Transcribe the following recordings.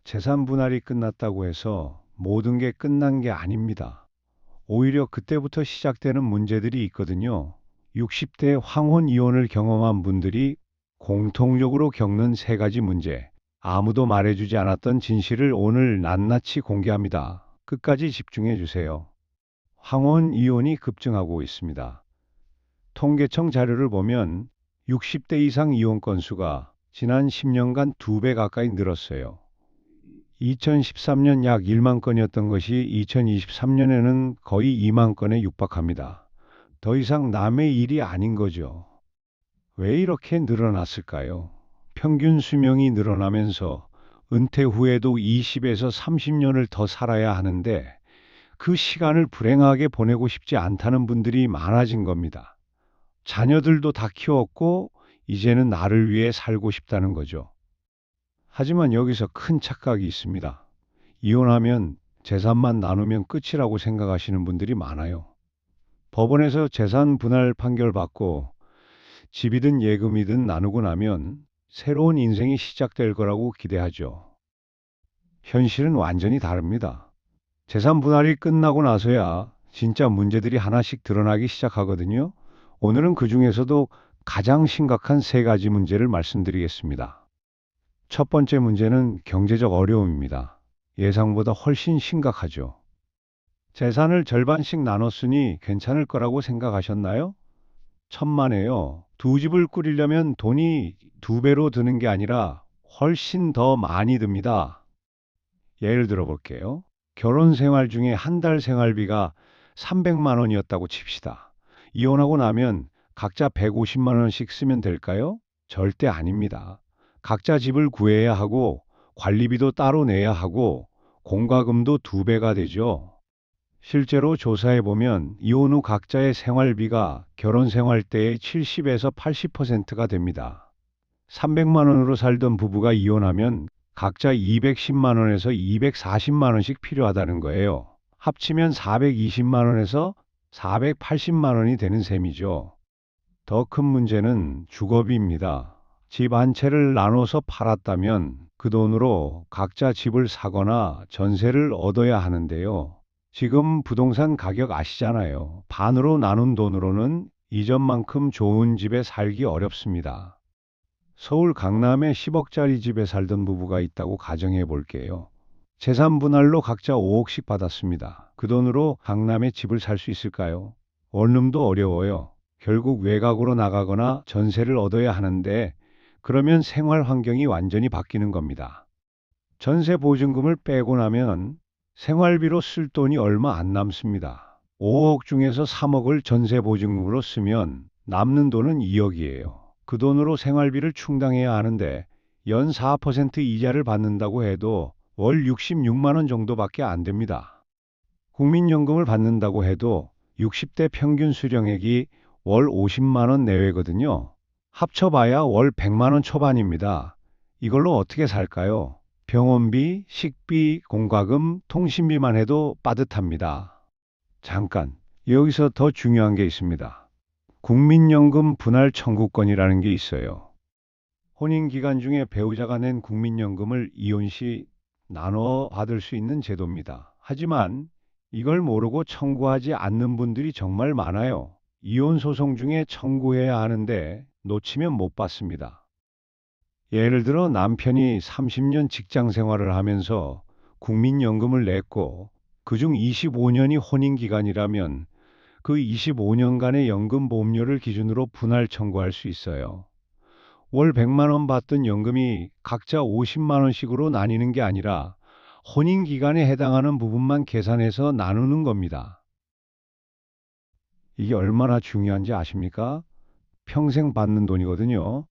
재산 분할이 끝났다고 해서 모든 게 끝난 게 아닙니다. 오히려 그때부터 시작되는 문제들이 있거든요. 60대 황혼 이혼을 경험한 분들이 공통적으로 겪는 세 가지 문제, 아무도 말해주지 않았던 진실을 오늘 낱낱이 공개합니다. 끝까지 집중해 주세요. 황혼 이혼이 급증하고 있습니다. 통계청 자료를 보면 60대 이상 이혼 건수가 지난 10년간 2배 가까이 늘었어요. 2013년 약 1만 건이었던 것이 2023년에는 거의 2만 건에 육박합니다. 더 이상 남의 일이 아닌 거죠. 왜 이렇게 늘어났을까요? 평균 수명이 늘어나면서 은퇴 후에도 20에서 30년을 더 살아야 하는데 그 시간을 불행하게 보내고 싶지 않다는 분들이 많아진 겁니다. 자녀들도 다 키웠고 이제는 나를 위해 살고 싶다는 거죠. 하지만 여기서 큰 착각이 있습니다. 이혼하면 재산만 나누면 끝이라고 생각하시는 분들이 많아요. 법원에서 재산 분할 판결 받고 집이든 예금이든 나누고 나면 새로운 인생이 시작될 거라고 기대하죠. 현실은 완전히 다릅니다. 재산 분할이 끝나고 나서야 진짜 문제들이 하나씩 드러나기 시작하거든요. 오늘은 그 중에서도 가장 심각한 세 가지 문제를 말씀드리겠습니다. 첫 번째 문제는 경제적 어려움입니다. 예상보다 훨씬 심각하죠. 재산을 절반씩 나눴으니 괜찮을 거라고 생각하셨나요? 천만에요. 두 집을 꾸리려면 돈이 두 배로 드는 게 아니라 훨씬 더 많이 듭니다. 예를 들어 볼게요. 결혼 생활 중에 한 달 생활비가 300만 원이었다고 칩시다. 이혼하고 나면 각자 150만 원씩 쓰면 될까요? 절대 아닙니다. 각자 집을 구해야 하고 관리비도 따로 내야 하고 공과금도 두 배가 되죠. 실제로 조사해 보면 이혼 후 각자의 생활비가 결혼 생활 때의 70에서 80%가 됩니다. 300만 원으로 살던 부부가 이혼하면 각자 210만 원에서 240만 원씩 필요하다는 거예요. 합치면 420만 원에서 480만 원이 되는 셈이죠. 더 큰 문제는 주거비입니다. 집 한 채를 나눠서 팔았다면 그 돈으로 각자 집을 사거나 전세를 얻어야 하는데요. 지금 부동산 가격 아시잖아요. 반으로 나눈 돈으로는 이전만큼 좋은 집에 살기 어렵습니다. 서울 강남에 10억짜리 집에 살던 부부가 있다고 가정해 볼게요. 재산 분할로 각자 5억씩 받았습니다. 그 돈으로 강남에 집을 살 수 있을까요? 원룸도 어려워요. 결국 외곽으로 나가거나 전세를 얻어야 하는데 그러면 생활 환경이 완전히 바뀌는 겁니다. 전세 보증금을 빼고 나면 생활비로 쓸 돈이 얼마 안 남습니다. 5억 중에서 3억을 전세 보증금으로 쓰면 남는 돈은 2억이에요. 그 돈으로 생활비를 충당해야 하는데 연 4% 이자를 받는다고 해도 월 66만 원 정도밖에 안 됩니다. 국민연금을 받는다고 해도 60대 평균 수령액이 월 50만 원 내외거든요. 합쳐봐야 월 100만 원 초반입니다. 이걸로 어떻게 살까요? 병원비, 식비, 공과금, 통신비만 해도 빠듯합니다. 잠깐, 여기서 더 중요한 게 있습니다. 국민연금 분할 청구권이라는 게 있어요. 혼인 기간 중에 배우자가 낸 국민연금을 이혼 시 나눠 받을 수 있는 제도입니다. 하지만 이걸 모르고 청구하지 않는 분들이 정말 많아요. 이혼 소송 중에 청구해야 하는데 놓치면 못 받습니다. 예를 들어 남편이 30년 직장 생활을 하면서 국민연금을 냈고 그중 25년이 혼인 기간이라면 그 25년간의 연금 보험료를 기준으로 분할 청구할 수 있어요. 월 100만 원 받던 연금이 각자 50만 원씩으로 나뉘는 게 아니라 혼인 기간에 해당하는 부분만 계산해서 나누는 겁니다. 이게 얼마나 중요한지 아십니까? 평생 받는 돈이거든요.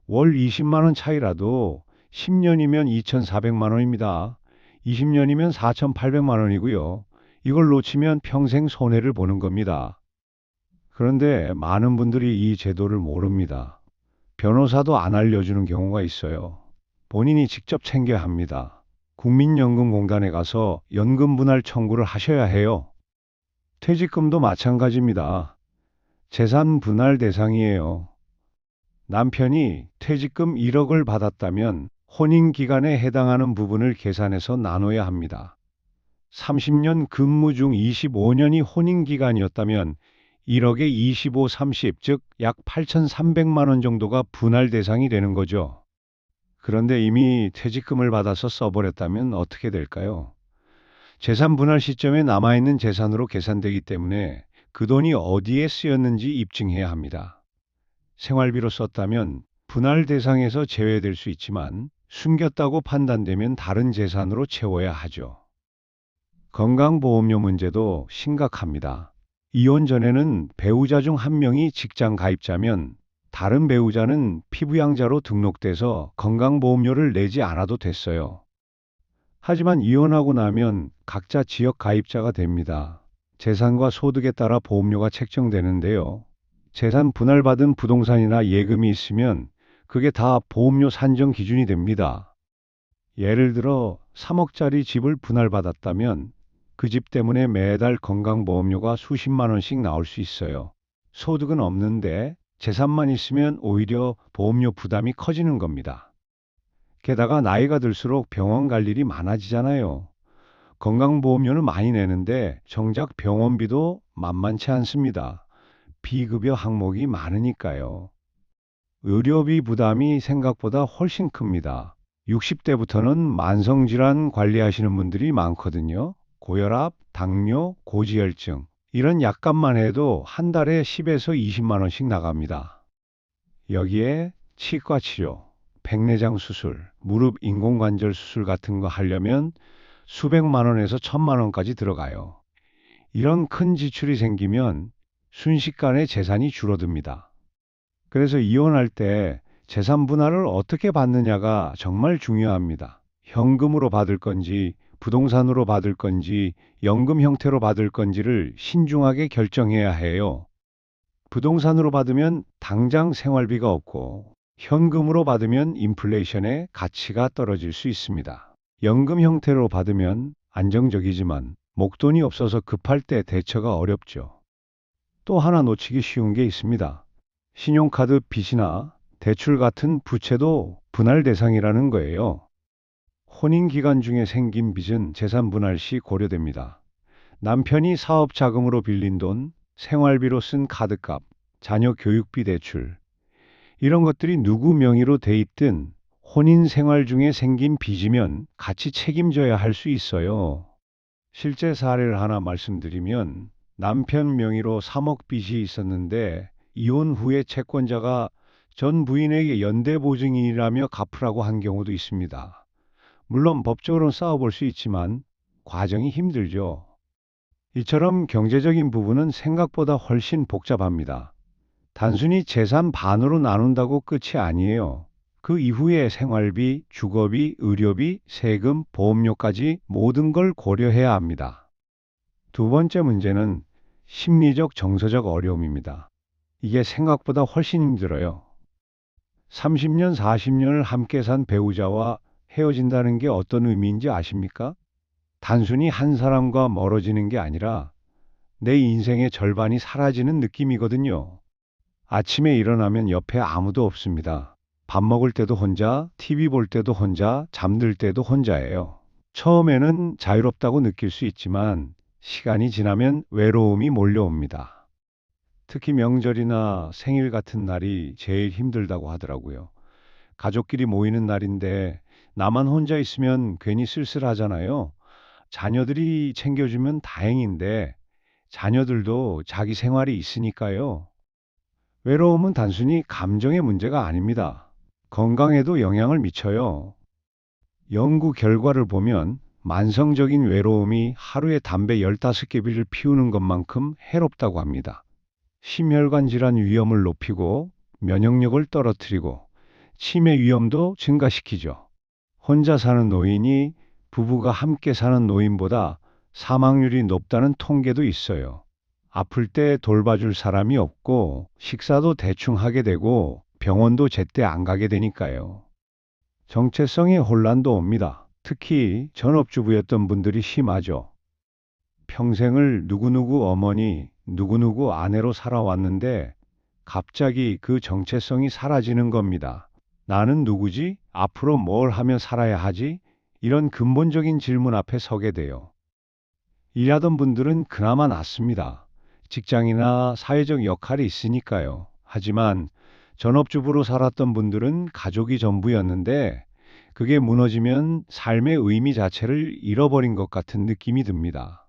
월 20만 원 차이라도 10년이면 2,400만 원입니다. 20년이면 4,800만 원이고요. 이걸 놓치면 평생 손해를 보는 겁니다. 그런데 많은 분들이 이 제도를 모릅니다. 변호사도 안 알려주는 경우가 있어요. 본인이 직접 챙겨야 합니다. 국민연금공단에 가서 연금 분할 청구를 하셔야 해요. 퇴직금도 마찬가지입니다. 재산 분할 대상이에요. 남편이 퇴직금 1억을 받았다면 혼인 기간에 해당하는 부분을 계산해서 나눠야 합니다. 30년 근무 중 25년이 혼인 기간이었다면 1억에 25, 30, 즉 약 8,300만 원 정도가 분할 대상이 되는 거죠. 그런데 이미 퇴직금을 받아서 써버렸다면 어떻게 될까요? 재산 분할 시점에 남아있는 재산으로 계산되기 때문에 그 돈이 어디에 쓰였는지 입증해야 합니다. 생활비로 썼다면 분할 대상에서 제외될 수 있지만 숨겼다고 판단되면 다른 재산으로 채워야 하죠. 건강보험료 문제도 심각합니다. 이혼 전에는 배우자 중 한 명이 직장 가입자면 다른 배우자는 피부양자로 등록돼서 건강보험료를 내지 않아도 됐어요. 하지만 이혼하고 나면 각자 지역 가입자가 됩니다. 재산과 소득에 따라 보험료가 책정되는데요. 재산 분할받은 부동산이나 예금이 있으면 그게 다 보험료 산정 기준이 됩니다. 예를 들어 3억짜리 집을 분할받았다면 그 집 때문에 매달 건강보험료가 수십만 원씩 나올 수 있어요. 소득은 없는데 재산만 있으면 오히려 보험료 부담이 커지는 겁니다. 게다가 나이가 들수록 병원 갈 일이 많아지잖아요. 건강보험료는 많이 내는데 정작 병원비도 만만치 않습니다. 비급여 항목이 많으니까요. 의료비 부담이 생각보다 훨씬 큽니다. 60대부터는 만성질환 관리하시는 분들이 많거든요. 고혈압, 당뇨, 고지혈증. 이런 약값만 해도 한 달에 10에서 20만 원씩 나갑니다. 여기에 치과 치료, 백내장 수술, 무릎 인공관절 수술 같은 거 하려면 수백만 원에서 천만 원까지 들어가요. 이런 큰 지출이 생기면 순식간에 재산이 줄어듭니다. 그래서 이혼할 때 재산 분할을 어떻게 받느냐가 정말 중요합니다. 현금으로 받을 건지, 부동산으로 받을 건지, 연금 형태로 받을 건지를 신중하게 결정해야 해요. 부동산으로 받으면 당장 생활비가 없고, 현금으로 받으면 인플레이션의 가치가 떨어질 수 있습니다. 연금 형태로 받으면 안정적이지만 목돈이 없어서 급할 때 대처가 어렵죠. 또 하나 놓치기 쉬운 게 있습니다. 신용카드 빚이나 대출 같은 부채도 분할 대상이라는 거예요. 혼인 기간 중에 생긴 빚은 재산 분할 시 고려됩니다. 남편이 사업 자금으로 빌린 돈, 생활비로 쓴 카드값, 자녀 교육비 대출, 이런 것들이 누구 명의로 돼 있든 혼인 생활 중에 생긴 빚이면 같이 책임져야 할 수 있어요. 실제 사례를 하나 말씀드리면 남편 명의로 3억 빚이 있었는데 이혼 후에 채권자가 전 부인에게 연대보증인이라며 갚으라고 한 경우도 있습니다. 물론 법적으로는 싸워볼 수 있지만 과정이 힘들죠. 이처럼 경제적인 부분은 생각보다 훨씬 복잡합니다. 단순히 재산 반으로 나눈다고 끝이 아니에요. 그 이후에 생활비, 주거비, 의료비, 세금, 보험료까지 모든 걸 고려해야 합니다. 두 번째 문제는 심리적, 정서적 어려움입니다. 이게 생각보다 훨씬 힘들어요. 30년, 40년을 함께 산 배우자와 헤어진다는 게 어떤 의미인지 아십니까? 단순히 한 사람과 멀어지는 게 아니라 내 인생의 절반이 사라지는 느낌이거든요. 아침에 일어나면 옆에 아무도 없습니다. 밥 먹을 때도 혼자, TV 볼 때도 혼자, 잠들 때도 혼자예요. 처음에는 자유롭다고 느낄 수 있지만 시간이 지나면 외로움이 몰려옵니다. 특히 명절이나 생일 같은 날이 제일 힘들다고 하더라고요. 가족끼리 모이는 날인데 나만 혼자 있으면 괜히 쓸쓸하잖아요. 자녀들이 챙겨주면 다행인데 자녀들도 자기 생활이 있으니까요. 외로움은 단순히 감정의 문제가 아닙니다. 건강에도 영향을 미쳐요. 연구 결과를 보면 만성적인 외로움이 하루에 담배 15개비를 피우는 것만큼 해롭다고 합니다. 심혈관 질환 위험을 높이고 면역력을 떨어뜨리고 치매 위험도 증가시키죠. 혼자 사는 노인이 부부가 함께 사는 노인보다 사망률이 높다는 통계도 있어요. 아플 때 돌봐줄 사람이 없고 식사도 대충 하게 되고 병원도 제때 안 가게 되니까요. 정체성의 혼란도 옵니다. 특히 전업주부였던 분들이 심하죠. 평생을 누구누구 어머니, 누구누구 아내로 살아왔는데 갑자기 그 정체성이 사라지는 겁니다. 나는 누구지? 앞으로 뭘 하며 살아야 하지? 이런 근본적인 질문 앞에 서게 돼요. 일하던 분들은 그나마 낫습니다. 직장이나 사회적 역할이 있으니까요. 하지만 전업주부로 살았던 분들은 가족이 전부였는데 그게 무너지면 삶의 의미 자체를 잃어버린 것 같은 느낌이 듭니다.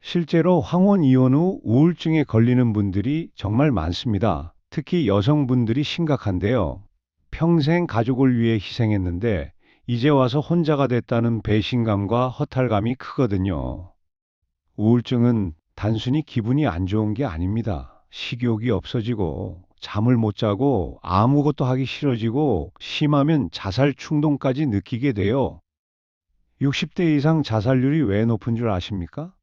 실제로 황혼 이혼 후 우울증에 걸리는 분들이 정말 많습니다. 특히 여성분들이 심각한데요. 평생 가족을 위해 희생했는데 이제 와서 혼자가 됐다는 배신감과 허탈감이 크거든요. 우울증은 단순히 기분이 안 좋은 게 아닙니다. 식욕이 없어지고 잠을 못 자고 아무것도 하기 싫어지고 심하면 자살 충동까지 느끼게 돼요. 60대 이상 자살률이 왜 높은 줄 아십니까?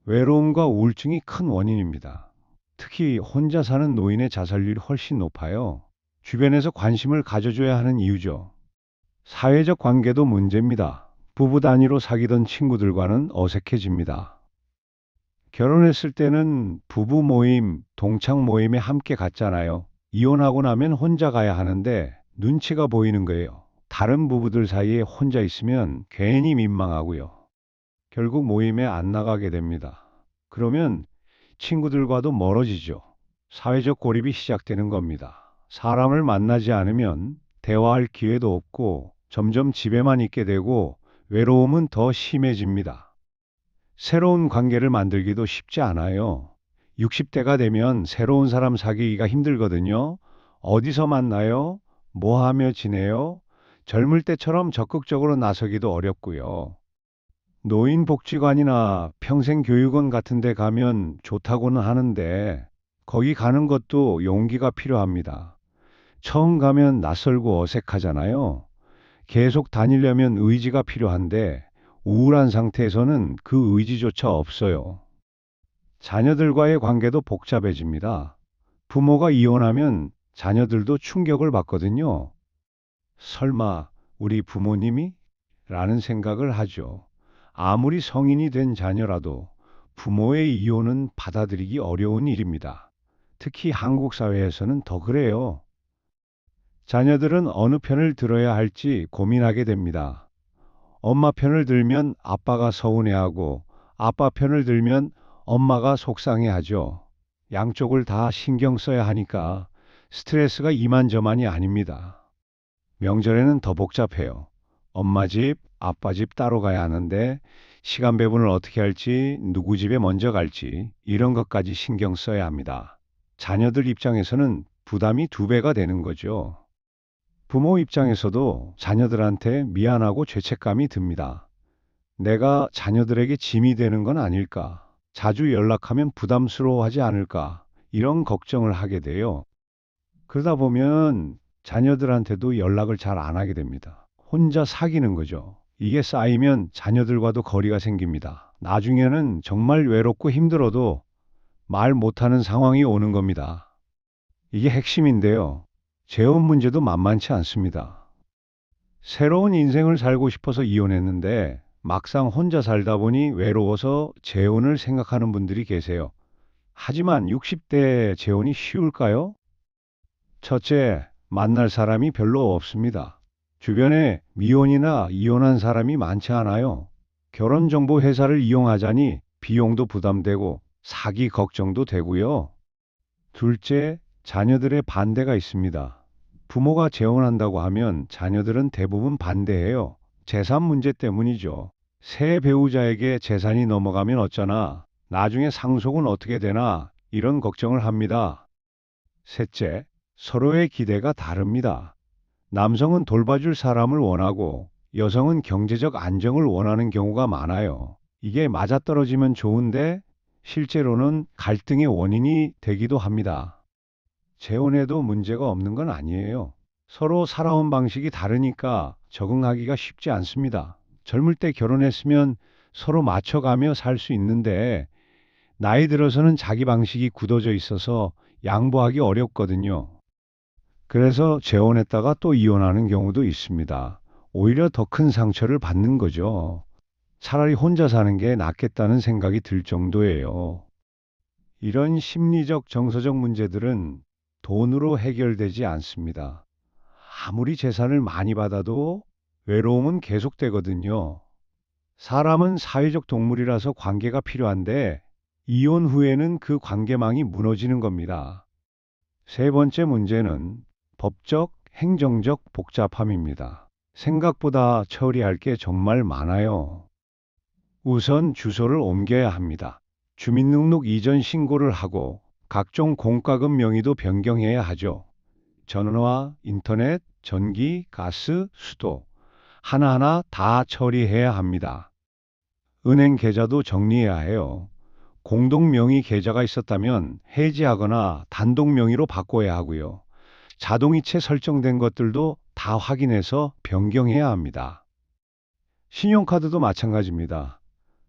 외로움과 우울증이 큰 원인입니다. 특히 혼자 사는 노인의 자살률이 훨씬 높아요. 주변에서 관심을 가져줘야 하는 이유죠. 사회적 관계도 문제입니다. 부부 단위로 사귀던 친구들과는 어색해집니다. 결혼했을 때는 부부 모임, 동창 모임에 함께 갔잖아요. 이혼하고 나면 혼자 가야 하는데 눈치가 보이는 거예요. 다른 부부들 사이에 혼자 있으면 괜히 민망하고요. 결국 모임에 안 나가게 됩니다. 그러면 친구들과도 멀어지죠. 사회적 고립이 시작되는 겁니다. 사람을 만나지 않으면 대화할 기회도 없고 점점 집에만 있게 되고 외로움은 더 심해집니다. 새로운 관계를 만들기도 쉽지 않아요. 60대가 되면 새로운 사람 사귀기가 힘들거든요. 어디서 만나요? 뭐 하며 지내요? 젊을 때처럼 적극적으로 나서기도 어렵고요. 노인복지관이나 평생교육원 같은 데 가면 좋다고는 하는데 거기 가는 것도 용기가 필요합니다. 처음 가면 낯설고 어색하잖아요. 계속 다니려면 의지가 필요한데 우울한 상태에서는 그 의지조차 없어요. 자녀들과의 관계도 복잡해집니다. 부모가 이혼하면 자녀들도 충격을 받거든요. 설마 우리 부모님이? 라는 생각을 하죠. 아무리 성인이 된 자녀라도 부모의 이혼은 받아들이기 어려운 일입니다. 특히 한국 사회에서는 더 그래요. 자녀들은 어느 편을 들어야 할지 고민하게 됩니다. 엄마 편을 들면 아빠가 서운해하고 아빠 편을 들면 엄마가 속상해하죠. 양쪽을 다 신경 써야 하니까 스트레스가 이만저만이 아닙니다. 명절에는 더 복잡해요. 엄마 집, 아빠 집 따로 가야 하는데 시간 배분을 어떻게 할지, 누구 집에 먼저 갈지 이런 것까지 신경 써야 합니다. 자녀들 입장에서는 부담이 두 배가 되는 거죠. 부모 입장에서도 자녀들한테 미안하고 죄책감이 듭니다. 내가 자녀들에게 짐이 되는 건 아닐까? 자주 연락하면 부담스러워하지 않을까? 이런 걱정을 하게 돼요. 그러다 보면 자녀들한테도 연락을 잘 안 하게 됩니다. 혼자 사귀는 거죠. 이게 쌓이면 자녀들과도 거리가 생깁니다. 나중에는 정말 외롭고 힘들어도 말 못하는 상황이 오는 겁니다. 이게 핵심인데요. 재혼 문제도 만만치 않습니다. 새로운 인생을 살고 싶어서 이혼했는데 막상 혼자 살다 보니 외로워서 재혼을 생각하는 분들이 계세요. 하지만 60대 재혼이 쉬울까요? 첫째, 만날 사람이 별로 없습니다. 주변에 미혼이나 이혼한 사람이 많지 않아요. 결혼정보 회사를 이용하자니 비용도 부담되고 사기 걱정도 되고요. 둘째, 자녀들의 반대가 있습니다. 부모가 재혼한다고 하면 자녀들은 대부분 반대해요. 재산 문제 때문이죠. 새 배우자에게 재산이 넘어가면 어쩌나, 나중에 상속은 어떻게 되나, 이런 걱정을 합니다. 셋째, 서로의 기대가 다릅니다. 남성은 돌봐줄 사람을 원하고 여성은 경제적 안정을 원하는 경우가 많아요. 이게 맞아떨어지면 좋은데 실제로는 갈등의 원인이 되기도 합니다. 재혼해도 문제가 없는 건 아니에요. 서로 살아온 방식이 다르니까 적응하기가 쉽지 않습니다. 젊을 때 결혼했으면 서로 맞춰가며 살 수 있는데 나이 들어서는 자기 방식이 굳어져 있어서 양보하기 어렵거든요. 그래서 재혼했다가 또 이혼하는 경우도 있습니다. 오히려 더 큰 상처를 받는 거죠. 차라리 혼자 사는 게 낫겠다는 생각이 들 정도예요. 이런 심리적, 정서적 문제들은 돈으로 해결되지 않습니다. 아무리 재산을 많이 받아도 외로움은 계속되거든요. 사람은 사회적 동물이라서 관계가 필요한데 이혼 후에는 그 관계망이 무너지는 겁니다. 세 번째 문제는 법적, 행정적 복잡함입니다. 생각보다 처리할 게 정말 많아요. 우선 주소를 옮겨야 합니다. 주민등록 이전 신고를 하고 각종 공과금 명의도 변경해야 하죠. 전화, 인터넷, 전기, 가스, 수도 하나하나 다 처리해야 합니다. 은행 계좌도 정리해야 해요. 공동 명의 계좌가 있었다면 해지하거나 단독 명의로 바꿔야 하고요. 자동이체 설정된 것들도 다 확인해서 변경해야 합니다. 신용카드도 마찬가지입니다.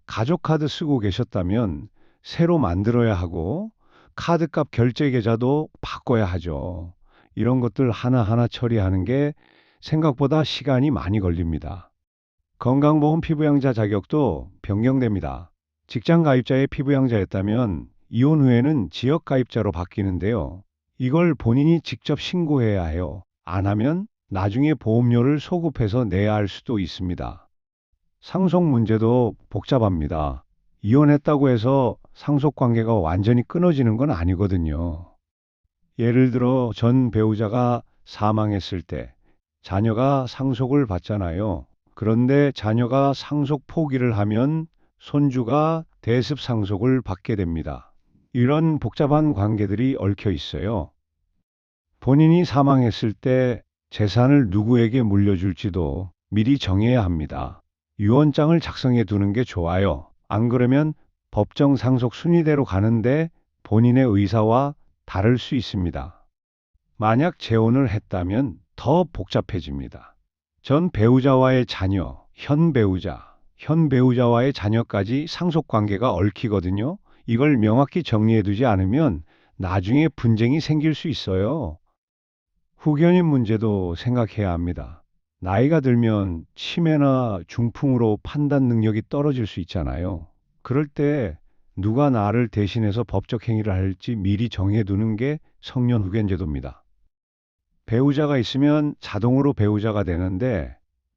가족카드 쓰고 계셨다면 새로 만들어야 하고 카드값 결제 계좌도 바꿔야 하죠. 이런 것들 하나하나 처리하는 게 생각보다 시간이 많이 걸립니다. 건강보험 피부양자 자격도 변경됩니다. 직장 가입자의 피부양자였다면 이혼 후에는 지역 가입자로 바뀌는데요. 이걸 본인이 직접 신고해야 해요. 안 하면 나중에 보험료를 소급해서 내야 할 수도 있습니다. 상속 문제도 복잡합니다. 이혼했다고 해서 상속 관계가 완전히 끊어지는 건 아니거든요. 예를 들어 전 배우자가 사망했을 때 자녀가 상속을 받잖아요. 그런데 자녀가 상속 포기를 하면 손주가 대습 상속을 받게 됩니다. 이런 복잡한 관계들이 얽혀 있어요. 본인이 사망했을 때 재산을 누구에게 물려줄지도 미리 정해야 합니다. 유언장을 작성해 두는 게 좋아요. 안 그러면 법정 상속 순위대로 가는데 본인의 의사와 다를 수 있습니다. 만약 재혼을 했다면 더 복잡해집니다. 전 배우자와의 자녀, 현 배우자와의 자녀까지 상속 관계가 얽히거든요. 이걸 명확히 정리해 두지 않으면 나중에 분쟁이 생길 수 있어요. 후견인 문제도 생각해야 합니다. 나이가 들면 치매나 중풍으로 판단 능력이 떨어질 수 있잖아요. 그럴 때 누가 나를 대신해서 법적 행위를 할지 미리 정해두는 게 성년 후견제도입니다. 배우자가 있으면 자동으로 배우자가 되는데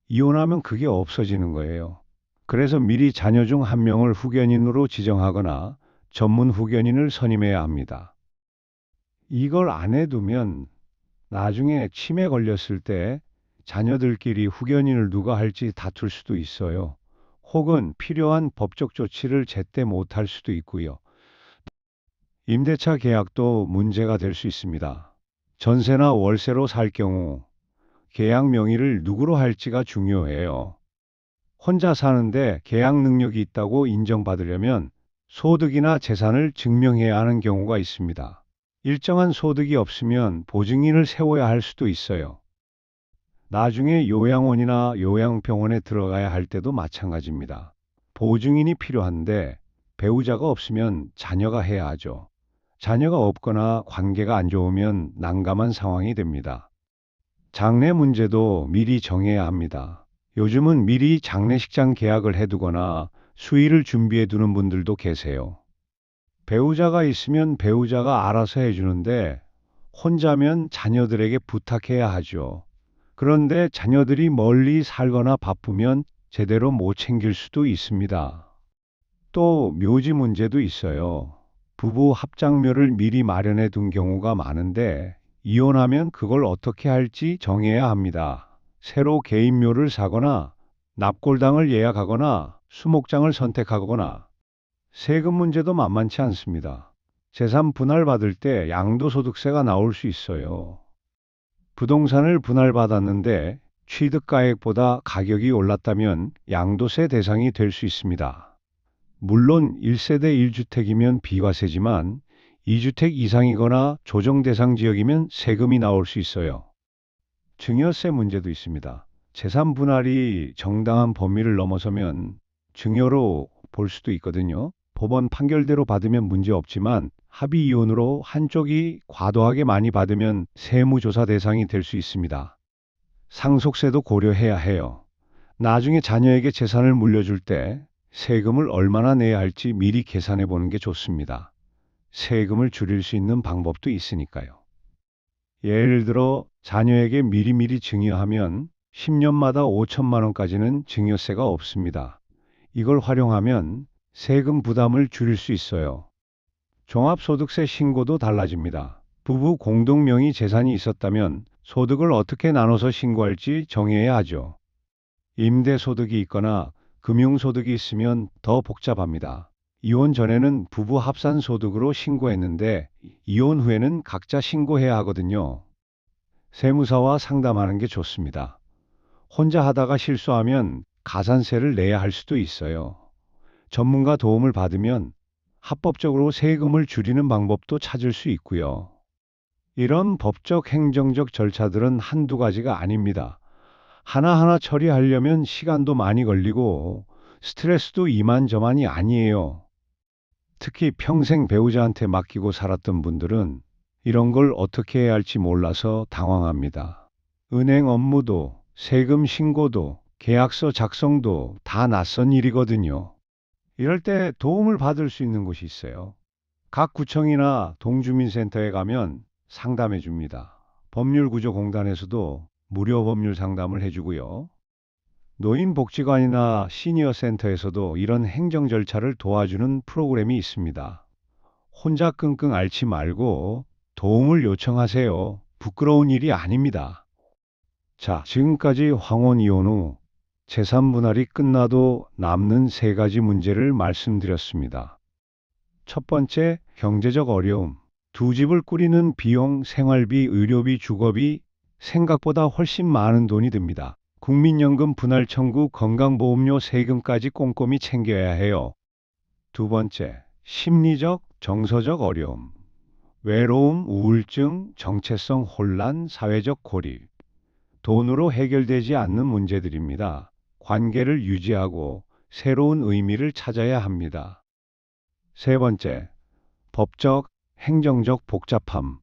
이혼하면 그게 없어지는 거예요. 그래서 미리 자녀 중 한 명을 후견인으로 지정하거나 전문 후견인을 선임해야 합니다. 이걸 안 해두면 나중에 치매 걸렸을 때 자녀들끼리 후견인을 누가 할지 다툴 수도 있어요. 혹은 필요한 법적 조치를 제때 못할 수도 있고요. 임대차 계약도 문제가 될 수 있습니다. 전세나 월세로 살 경우 계약 명의를 누구로 할지가 중요해요. 혼자 사는데 계약 능력이 있다고 인정받으려면 소득이나 재산을 증명해야 하는 경우가 있습니다. 일정한 소득이 없으면 보증인을 세워야 할 수도 있어요. 나중에 요양원이나 요양병원에 들어가야 할 때도 마찬가지입니다. 보증인이 필요한데 배우자가 없으면 자녀가 해야 하죠. 자녀가 없거나 관계가 안 좋으면 난감한 상황이 됩니다. 장래 문제도 미리 정해야 합니다. 요즘은 미리 장례식장 계약을 해두거나 수의를 준비해 두는 분들도 계세요. 배우자가 있으면 배우자가 알아서 해주는데 혼자면 자녀들에게 부탁해야 하죠. 그런데 자녀들이 멀리 살거나 바쁘면 제대로 못 챙길 수도 있습니다. 또 묘지 문제도 있어요. 부부 합장묘를 미리 마련해 둔 경우가 많은데 이혼하면 그걸 어떻게 할지 정해야 합니다. 새로 개인묘를 사거나 납골당을 예약하거나 수목장을 선택하거나 세금 문제도 만만치 않습니다. 재산 분할받을 때 양도소득세가 나올 수 있어요. 부동산을 분할받았는데 취득가액보다 가격이 올랐다면 양도세 대상이 될 수 있습니다. 물론 1세대 1주택이면 비과세지만 2주택 이상이거나 조정 대상 지역이면 세금이 나올 수 있어요. 증여세 문제도 있습니다. 재산 분할이 정당한 범위를 넘어서면 증여로 볼 수도 있거든요. 법원 판결대로 받으면 문제 없지만 합의 이혼으로 한쪽이 과도하게 많이 받으면 세무조사 대상이 될 수 있습니다. 상속세도 고려해야 해요. 나중에 자녀에게 재산을 물려줄 때 세금을 얼마나 내야 할지 미리 계산해 보는 게 좋습니다. 세금을 줄일 수 있는 방법도 있으니까요. 예를 들어 자녀에게 미리미리 증여하면 10년마다 5천만 원까지는 증여세가 없습니다. 이걸 활용하면 세금 부담을 줄일 수 있어요. 종합소득세 신고도 달라집니다. 부부 공동 명의 재산이 있었다면 소득을 어떻게 나눠서 신고할지 정해야 하죠. 임대소득이 있거나 금융소득이 있으면 더 복잡합니다. 이혼 전에는 부부 합산 소득으로 신고했는데 이혼 후에는 각자 신고해야 하거든요. 세무사와 상담하는 게 좋습니다. 혼자 하다가 실수하면 가산세를 내야 할 수도 있어요. 전문가 도움을 받으면 합법적으로 세금을 줄이는 방법도 찾을 수 있고요. 이런 법적 행정적 절차들은 한두 가지가 아닙니다. 하나하나 처리하려면 시간도 많이 걸리고 스트레스도 이만저만이 아니에요. 특히 평생 배우자한테 맡기고 살았던 분들은 이런 걸 어떻게 해야 할지 몰라서 당황합니다. 은행 업무도 세금 신고도 계약서 작성도 다 낯선 일이거든요. 이럴 때 도움을 받을 수 있는 곳이 있어요. 각 구청이나 동주민센터에 가면 상담해 줍니다. 법률구조공단에서도 무료 법률 상담을 해주고요. 노인복지관이나 시니어센터에서도 이런 행정 절차를 도와주는 프로그램이 있습니다. 혼자 끙끙 앓지 말고 도움을 요청하세요. 부끄러운 일이 아닙니다. 자, 지금까지 황혼 이혼 후 재산 분할이 끝나도 남는 세 가지 문제를 말씀드렸습니다. 첫 번째, 경제적 어려움. 두 집을 꾸리는 비용, 생활비, 의료비, 주거비 생각보다 훨씬 많은 돈이 듭니다. 국민연금 분할 청구, 건강보험료, 세금까지 꼼꼼히 챙겨야 해요. 두 번째, 심리적, 정서적 어려움. 외로움, 우울증, 정체성 혼란, 사회적 고립. 돈으로 해결되지 않는 문제들입니다. 관계를 유지하고 새로운 의미를 찾아야 합니다. 세 번째, 법적, 행정적 복잡함.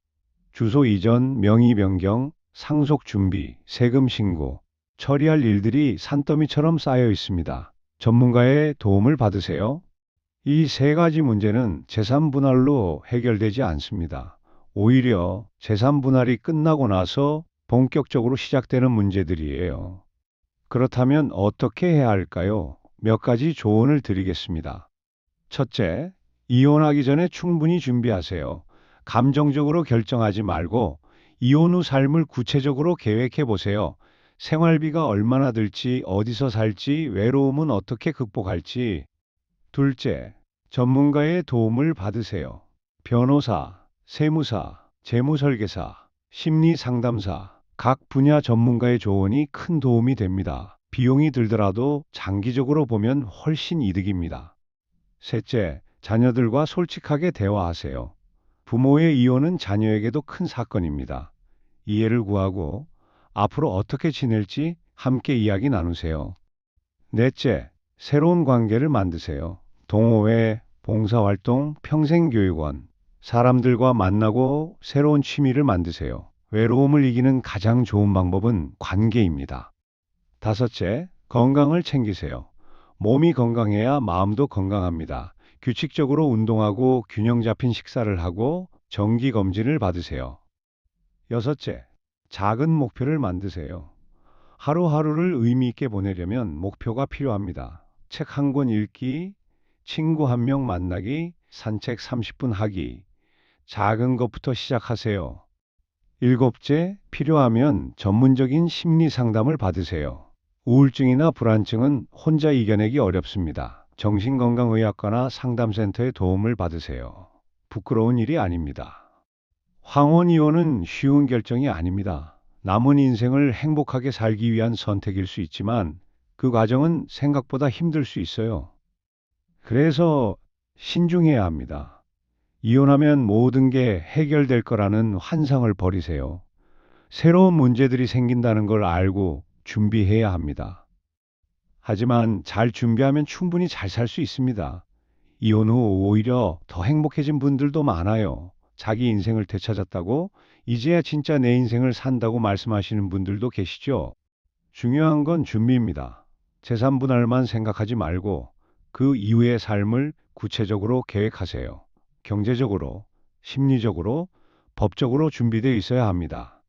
주소 이전, 명의 변경, 상속 준비, 세금 신고, 처리할 일들이 산더미처럼 쌓여 있습니다. 전문가의 도움을 받으세요. 이 세 가지 문제는 재산 분할로 해결되지 않습니다. 오히려 재산 분할이 끝나고 나서 본격적으로 시작되는 문제들이에요. 그렇다면 어떻게 해야 할까요? 몇 가지 조언을 드리겠습니다. 첫째, 이혼하기 전에 충분히 준비하세요. 감정적으로 결정하지 말고 이혼 후 삶을 구체적으로 계획해 보세요. 생활비가 얼마나 들지, 어디서 살지, 외로움은 어떻게 극복할지. 둘째, 전문가의 도움을 받으세요. 변호사, 세무사, 재무설계사, 심리상담사, 각 분야 전문가의 조언이 큰 도움이 됩니다. 비용이 들더라도 장기적으로 보면 훨씬 이득입니다. 셋째, 자녀들과 솔직하게 대화하세요. 부모의 이혼은 자녀에게도 큰 사건입니다. 이해를 구하고 앞으로 어떻게 지낼지 함께 이야기 나누세요. 넷째, 새로운 관계를 만드세요. 동호회, 봉사활동, 평생교육원, 사람들과 만나고 새로운 취미를 만드세요. 외로움을 이기는 가장 좋은 방법은 관계입니다. 다섯째, 건강을 챙기세요. 몸이 건강해야 마음도 건강합니다. 규칙적으로 운동하고 균형 잡힌 식사를 하고 정기 검진을 받으세요. 여섯째, 작은 목표를 만드세요. 하루하루를 의미 있게 보내려면 목표가 필요합니다. 책 한 권 읽기, 친구 한 명 만나기, 산책 30분 하기. 작은 것부터 시작하세요. 일곱째, 필요하면 전문적인 심리 상담을 받으세요. 우울증이나 불안증은 혼자 이겨내기 어렵습니다. 정신건강의학과나 상담센터의 도움을 받으세요. 부끄러운 일이 아닙니다. 황혼이혼은 쉬운 결정이 아닙니다. 남은 인생을 행복하게 살기 위한 선택일 수 있지만 그 과정은 생각보다 힘들 수 있어요. 그래서 신중해야 합니다. 이혼하면 모든 게 해결될 거라는 환상을 버리세요. 새로운 문제들이 생긴다는 걸 알고 준비해야 합니다. 하지만 잘 준비하면 충분히 잘 살 수 있습니다. 이혼 후 오히려 더 행복해진 분들도 많아요. 자기 인생을 되찾았다고 이제야 진짜 내 인생을 산다고 말씀하시는 분들도 계시죠. 중요한 건 준비입니다. 재산 분할만 생각하지 말고 그 이후의 삶을 구체적으로 계획하세요. 경제적으로, 심리적으로, 법적으로 준비되어 있어야 합니다.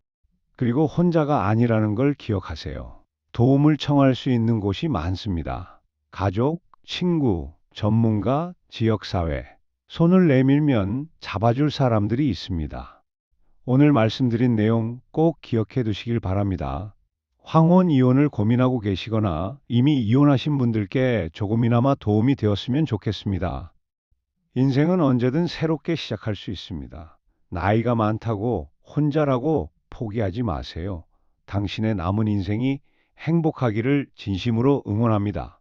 그리고 혼자가 아니라는 걸 기억하세요. 도움을 청할 수 있는 곳이 많습니다. 가족, 친구, 전문가, 지역사회. 손을 내밀면 잡아줄 사람들이 있습니다. 오늘 말씀드린 내용 꼭 기억해 두시길 바랍니다. 황혼 이혼을 고민하고 계시거나 이미 이혼하신 분들께 조금이나마 도움이 되었으면 좋겠습니다. 인생은 언제든 새롭게 시작할 수 있습니다. 나이가 많다고 혼자라고 포기하지 마세요. 당신의 남은 인생이 행복하기를 진심으로 응원합니다.